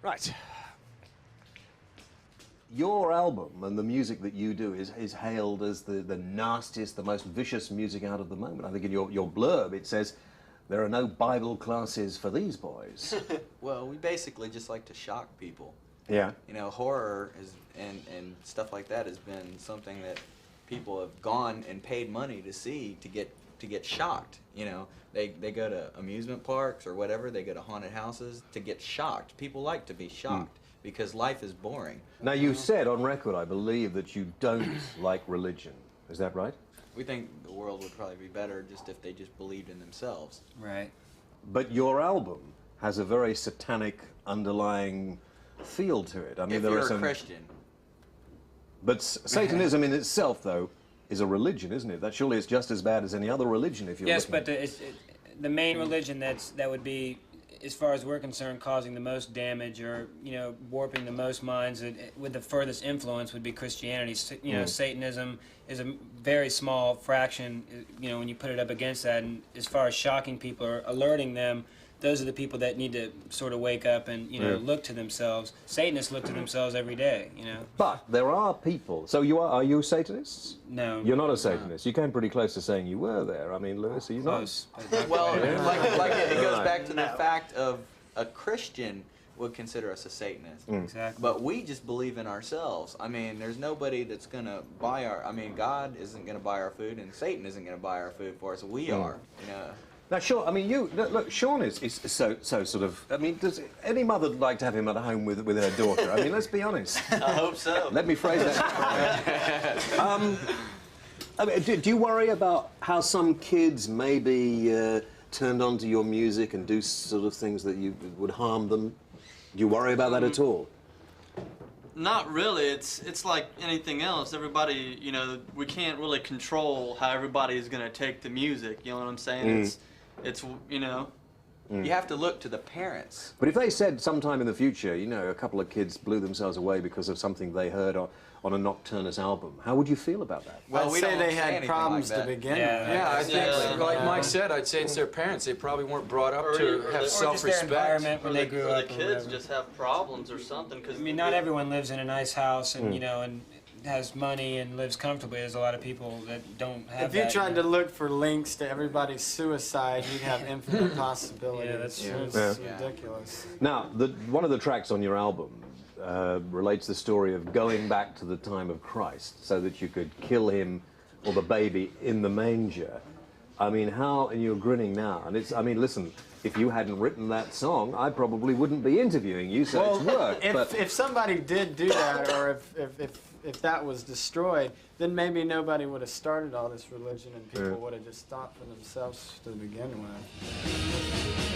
Right. Your album and the music that you do is hailed as the nastiest, the most vicious music out of the moment. I think in your blurb it says, there are no Bible classes for these boys. Well, we basically just like to shock people. Yeah. You know, horror is, and stuff like that has been something that people have gone and paid money to see to get shocked. You know, they go to amusement parks or whatever, they go to haunted houses to get shocked. People like to be shocked because life is boring. Now you said on record, I believe, that you don't like religion. Is that right? We think the world would probably be better just if they just believed in themselves. Right. But your album has a very satanic underlying feel to it. I mean, If there you're are some a Christian. But Satanism in itself, though, is a religion, isn't it? That surely is just as bad as any other religion, if you're Yes, looking but the main religion that would be, as far as we're concerned, causing the most damage or, you know, warping the most minds with the furthest influence would be Christianity. You know, Satanism is a very small fraction, you know, when you put it up against that. And as far as shocking people or alerting them, those are the people that need to sort of wake up and, you know, look to themselves. Satanists look to themselves every day, you know. But there are people. So are you Satanists? No. You're not a Satanist. You came pretty close to saying you were there. I mean, Lewis, are you Close. not? Well, like it goes back to the fact of a Christian would consider us a Satanist. Exactly. But we just believe in ourselves. I mean, there's nobody that's going to buy our... I mean, God isn't going to buy our food, and Satan isn't going to buy our food for us. We are, you know. Now, Sean, I mean, look, Sean is so sort of, I mean, does any mother like to have him at home with her daughter? I mean, let's be honest. I hope so. Let me phrase that. I mean, do you worry about how some kids may be turned on to your music and do sort of things that you would harm them? Do you worry about that at all? Not really. It's like anything else. Everybody, you know, we can't really control how everybody is going to take the music. You know what I'm saying? It's you know. You have to look to the parents. But if they said sometime in the future, you know, a couple of kids blew themselves away because of something they heard on a Nocturnus album, how would you feel about that? Well, I'd we say don't they say had anything problems like to that. begin with. Yeah, I think, like Mike said, I'd say it's their parents. They probably weren't brought up to have Or just their self-respect. environment when they grew or up. the or kids whatever. just have problems or something. Cause I mean, not everyone lives in a nice house and, you know, and has money and lives comfortably. There's a lot of people that don't have If you that, tried know. to look for links to everybody's suicide, you'd have infinite possibilities. Yeah, that's true. It's ridiculous. Now, one of the tracks on your album relates the story of going back to the time of Christ so that you could kill him or the baby in the manger. I mean, and you're grinning now, and it's, I mean, listen, if you hadn't written that song, I probably wouldn't be interviewing you, so it's work. If somebody did do that, or if that was destroyed, then maybe nobody would have started all this religion and people would have just stopped for themselves to begin with.